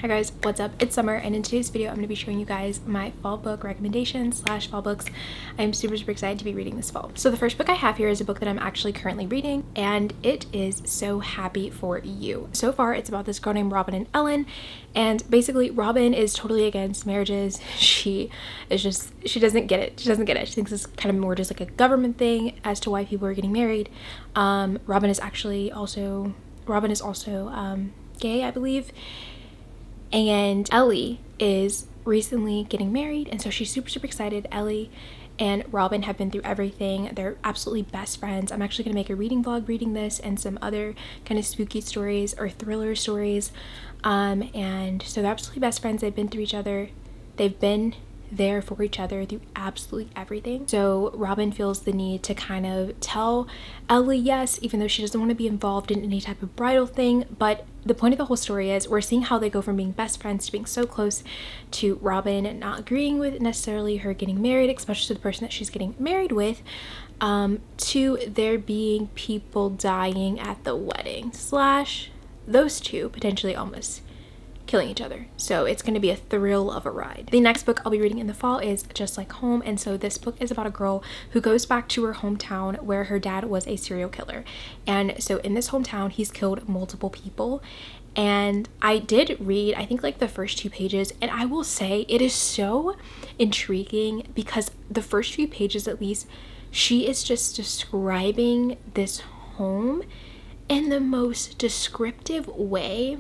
Hi guys, what's up? It's Summer, and in today's video I'm going to be showing you guys my fall book recommendations / fall books I'm super excited to be reading this fall. So the first book I have here is a book that I'm actually currently reading, and it is So Happy for You. So far it's about this girl named Robin and Ellen, and basically Robin is totally against marriages. She doesn't get it. She thinks it's kind of more just like a government thing as to why people are getting married. Robin is also gay, I believe. And Ellie is recently getting married, and so she's super excited. Ellie and Robin have been through everything. They're absolutely best friends. I'm actually going to make a reading vlog reading this and some other kind of spooky stories or thriller stories. And so they're absolutely best friends. They've been through each other. They've been there for each other through absolutely everything. So Robin feels the need to kind of tell Ellie yes, even though she doesn't want to be involved in any type of bridal thing. But the point of the whole story is we're seeing how they go from being best friends to being so close, to Robin not agreeing with necessarily her getting married, especially to the person that she's getting married with, to there being people dying at the wedding / those two potentially almost killing each other. So it's going to be a thrill of a ride. The next book I'll be reading in the fall is Just Like Home, and so this book is about a girl who goes back to her hometown where her dad was a serial killer. And so in this hometown he's killed multiple people, and I did read I think like the first 2 pages, and I will say it is so intriguing because the first few pages at least, she is just describing this home in the most descriptive way.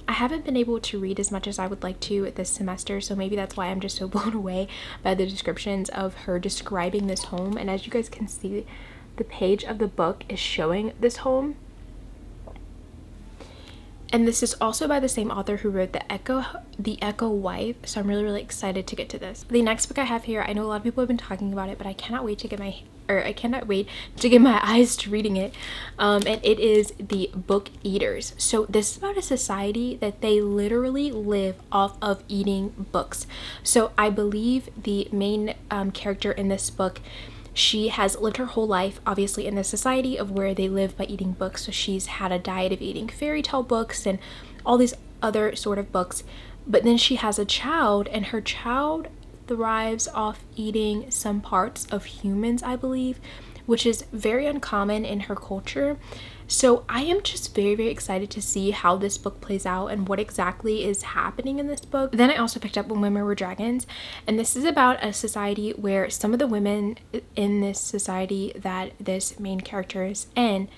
I haven't been able to read as much as I would like to this semester, so maybe that's why I'm just so blown away by the descriptions of her describing this home. And as you guys can see, the page of the book is showing this home. And this is also by the same author who wrote The Echo Wife, so I'm really excited to get to this. The next book I have here, I know a lot of people have been talking about it, but I cannot wait to get my eyes to reading it. And it is The Book Eaters. So this is about a society that they literally live off of eating books. So I believe the main character in this book, she has lived her whole life obviously in the society of where they live by eating books. So she's had a diet of eating fairy tale books and all these other sort of books, but then she has a child, and her child thrives off eating some parts of humans, I believe, which is very uncommon in her culture. So I am just very excited to see how this book plays out and what exactly is happening in this book. Then I also picked up When Women Were Dragons, and this is about a society where some of the women in this society that this main character is in,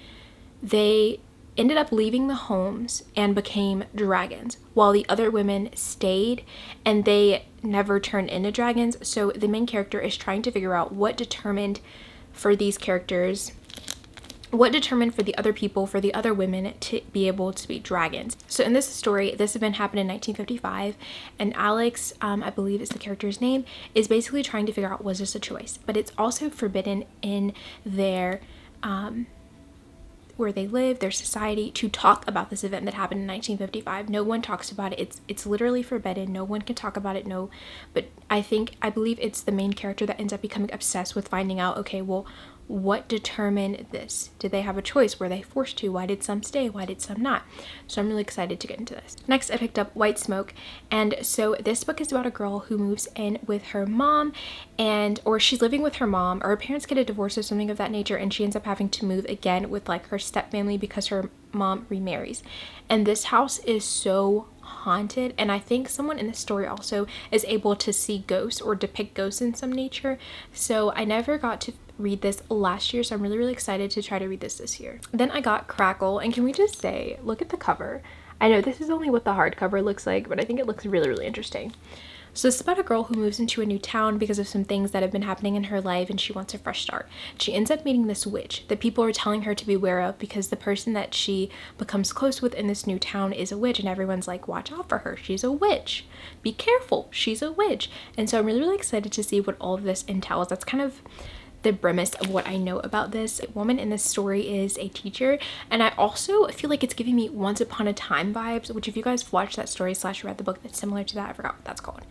they ended up leaving the homes and became dragons, while the other women stayed and they never turned into dragons. So the main character is trying to figure out what determined for the other people, for the other women to be able to be dragons. So in this story, this event happened in 1955, and Alex, I believe is the character's name, is basically trying to figure out, was this a choice? But it's also forbidden in their where they live, their society, to talk about this event that happened in 1955. No one talks about it. It's literally forbidden. No one can talk about it. No, but I believe it's the main character that ends up becoming obsessed with finding out, okay, well, what determined this? Did they have a choice? Were they forced to? Why did some stay? Why did some not? So I'm really excited to get into this. Next, I picked up White Smoke, and so this book is about a girl who moves in with her mom, or she's living with her mom, or her parents get a divorce or something of that nature, and she ends up having to move again with like her stepfamily because her mom remarries. And this house is so haunted, and I think someone in the story also is able to see ghosts or depict ghosts in some nature. So I never got to read this last year, so I'm really excited to try to read this year. Then I got Crackle, and can we just say, look at the cover. I know this is only what the hardcover looks like, but I think it looks really interesting. So it's about a girl who moves into a new town because of some things that have been happening in her life, and she wants a fresh start. She ends up meeting this witch that people are telling her to beware of because the person that she becomes close with in this new town is a witch, and everyone's like, watch out for her, she's a witch, be careful, she's a witch. And so I'm really excited to see what all of this entails. That's kind of the premise of what I know about this. The woman in this story is a teacher, and I also feel like it's giving me Once Upon a Time vibes, which if you guys watched that story / read the book that's similar to that, I forgot what that's called.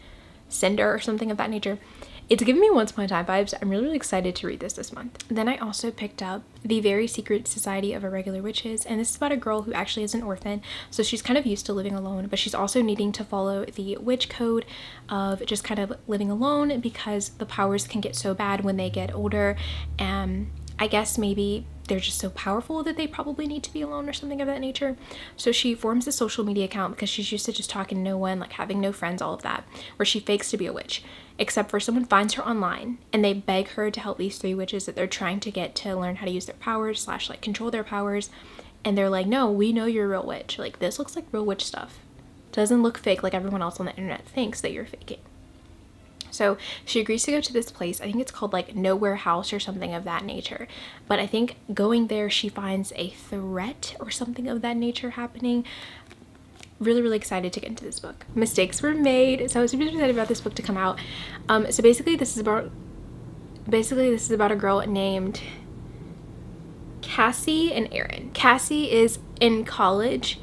cinder or something of that nature. It's giving me Once Upon a Time vibes. I'm really, really excited to read this month. Then I also picked up The Very Secret Society of Irregular Witches, and this is about a girl who actually is an orphan, so she's kind of used to living alone, but she's also needing to follow the witch code of just kind of living alone because the powers can get so bad when they get older, and I guess maybe they're just so powerful that they probably need to be alone or something of that nature. So she forms a social media account because she's used to just talking to no one, like having no friends, all of that, where she fakes to be a witch. Except for someone finds her online and they beg her to help these 3 witches that they're trying to get to learn how to use their powers / like control their powers. And they're like, no, we know you're a real witch. Like, this looks like real witch stuff. Doesn't look fake like everyone else on the internet thinks that you're faking. So she agrees to go to this place. I think it's called like Nowhere House or something of that nature. But I think going there, she finds a threat or something of that nature happening. Really, really excited to get into this book. Mistakes were made, so I was super excited about this book to come out. So basically this is about a girl named Cassie and Aaron. Cassie is in college,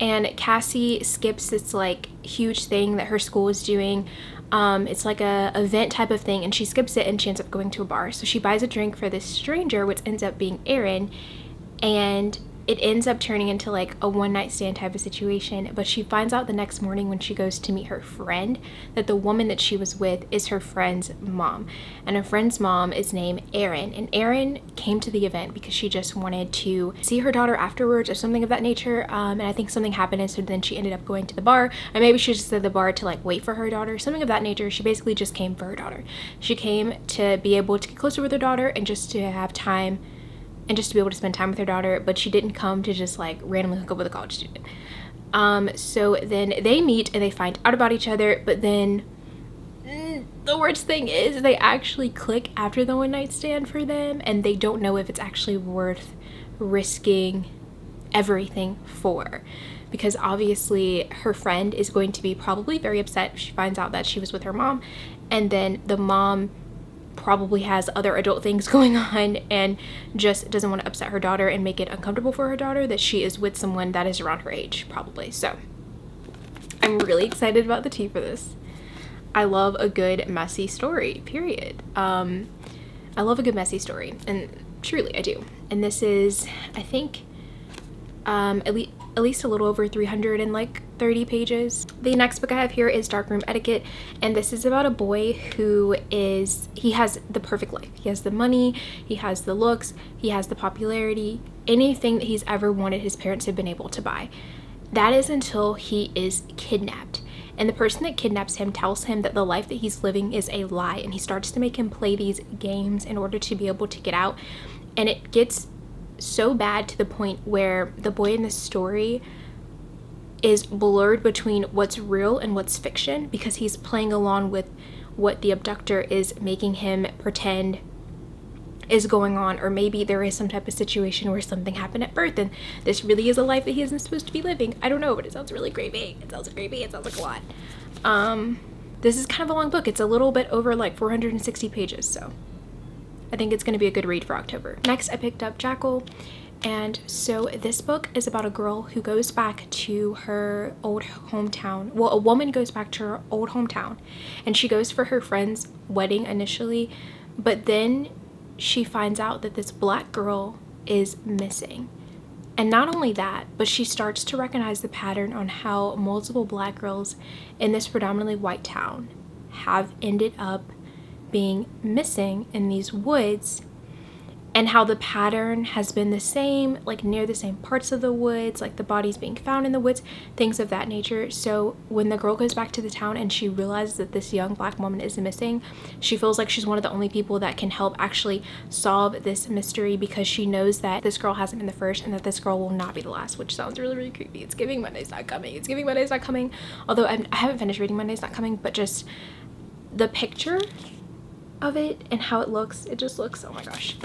and Cassie skips this like huge thing that her school is doing. It's like a event type of thing, and she skips it and she ends up going to a bar. So she buys a drink for this stranger, which ends up being Aaron, and it ends up turning into like a one-night stand type of situation. But she finds out the next morning when she goes to meet her friend that the woman that she was with is her friend's mom, and her friend's mom is named Erin. And Erin came to the event because she just wanted to see her daughter afterwards or something of that nature, and I think something happened, and so then she ended up going to the bar, or maybe she just at the bar to like wait for her daughter, something of that nature. She basically just came for her daughter. She came to be able to get closer with her daughter and just to have time and just to be able to spend time with her daughter, but she didn't come to just like randomly hook up with a college student. So then they meet and they find out about each other, but then the worst thing is they actually click after the one night stand for them, and they don't know if it's actually worth risking everything for, because obviously her friend is going to be probably very upset if she finds out that she was with her mom, and then the mom probably has other adult things going on and just doesn't want to upset her daughter and make it uncomfortable for her daughter that she is with someone that is around her age, probably. So I'm really excited about the tea for this. I love a good messy story, period. I love a good messy story, and truly I do. And this is, I think, at least a little over 330 pages. The next book I have here is Dark Room Etiquette, and this is about a boy who he has the perfect life. He has the money, he has the looks, he has the popularity, anything that he's ever wanted his parents have been able to buy. That is until he is kidnapped. And the person that kidnaps him tells him that the life that he's living is a lie, and he starts to make him play these games in order to be able to get out. And it gets so bad to the point where the boy in this story is blurred between what's real and what's fiction, because he's playing along with what the abductor is making him pretend is going on, or maybe there is some type of situation where something happened at birth and this really is a life that he isn't supposed to be living. I don't know, but it sounds really creepy. It sounds creepy. It sounds like a lot. This is kind of a long book. It's a little bit over like 460 pages, so I think it's going to be a good read for October. Next, I picked up Jackal. And so this book is about a girl who goes back to her old hometown. Well, a woman goes back to her old hometown, and she goes for her friend's wedding initially, but then she finds out that this black girl is missing. And not only that, but she starts to recognize the pattern on how multiple black girls in this predominantly white town have ended up being missing in these woods, and how the pattern has been the same, like near the same parts of the woods, like the bodies being found in the woods, things of that nature. So when the girl goes back to the town and she realizes that this young black woman is missing, she feels like she's one of the only people that can help actually solve this mystery, because she knows that this girl hasn't been the first and that this girl will not be the last, which sounds really, really creepy. It's giving Monday's Not Coming. It's giving Monday's Not Coming. Although I haven't finished reading Monday's Not Coming, but just the picture of it and how it looks, it just looks, oh my gosh,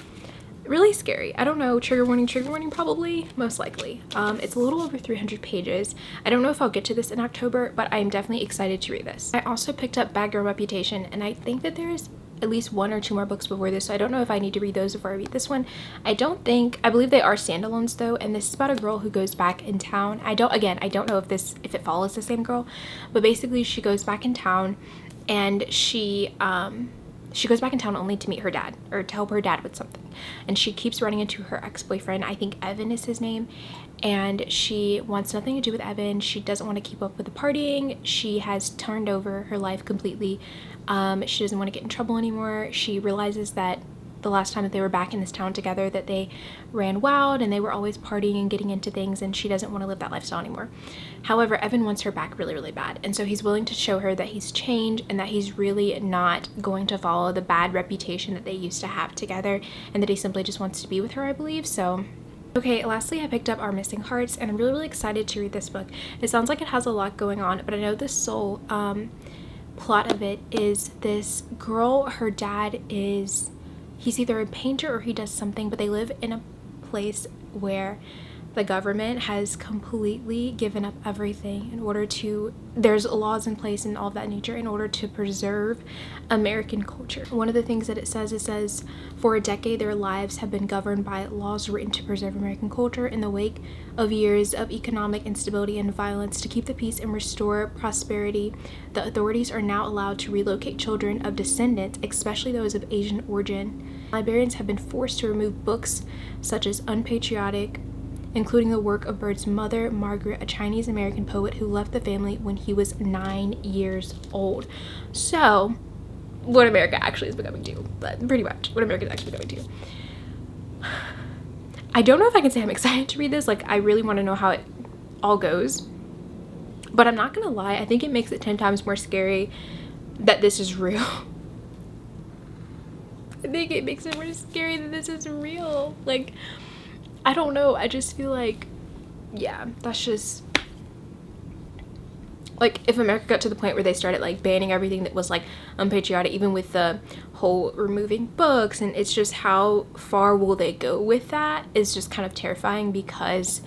really scary. I don't know, trigger warning probably, most likely. It's a little over 300 pages. I don't know if I'll get to this in October, but I'm definitely excited to read this. I also picked up Bad Girl Reputation, and I think that there's at least 1 or 2 more books before this, so I don't know if I need to read those before I read this one. I believe they are standalones though, and this is about a girl who goes back in town. I don't know if it follows the same girl, but basically she goes back in town and she goes back in town only to meet her dad, or to help her dad with something. And she keeps running into her ex-boyfriend, I think Evan is his name, and she wants nothing to do with Evan. She doesn't want to keep up with the partying. She has turned over her life completely. She doesn't want to get in trouble anymore. She realizes that the last time that they were back in this town together, that they ran wild and they were always partying and getting into things, and she doesn't want to live that lifestyle anymore. However, Evan wants her back really, really bad, and so he's willing to show her that he's changed and that he's really not going to follow the bad reputation that they used to have together, and that he simply just wants to be with her, I believe. So okay, lastly, I picked up Our Missing Hearts, and I'm really, really excited to read this book. It sounds like it has a lot going on, but I know the sole plot of it is this girl, her dad is, he's either a painter or he does something, but they live in a place where the government has completely given up everything in order to, there's laws in place and all of that nature in order to preserve American culture. One of the things that it says, for a decade their lives have been governed by laws written to preserve American culture. In the wake of years of economic instability and violence, to keep the peace and restore prosperity, the authorities are now allowed to relocate children of descendants, especially those of Asian origin. Librarians have been forced to remove books such as unpatriotic, including the work of Bird's mother, Margaret, a Chinese-American poet who left the family when he was 9 years old. So, what America actually is becoming to, but pretty much what America is actually becoming to. I don't know if I can say I'm excited to read this. Like, I really want to know how it all goes. But I'm not gonna lie, I think it makes it 10 times more scary that this is real. I think it makes it more scary that this is real. Like, I don't know, I just feel like, yeah, that's just, like, if America got to the point where they started, like, banning everything that was, like, unpatriotic, even with the whole removing books, and it's just how far will they go with that is just kind of terrifying, because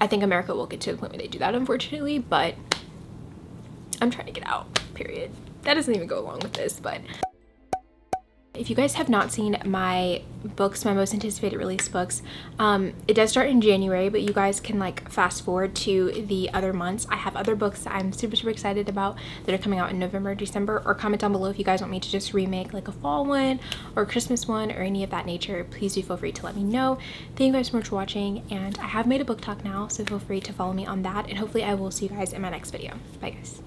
I think America will get to the point where they do that, unfortunately, but I'm trying to get out, period. That doesn't even go along with this, but if you guys have not seen my books, my most anticipated release books, it does start in January, but you guys can like fast forward to the other months. I have other books that I'm super, super excited about that are coming out in November, December, or comment down below if you guys want me to just remake like a fall one or a Christmas one or any of that nature. Please do feel free to let me know. Thank you guys so much for watching, and I have made a book talk now, so feel free to follow me on that, and hopefully I will see you guys in my next video. Bye guys.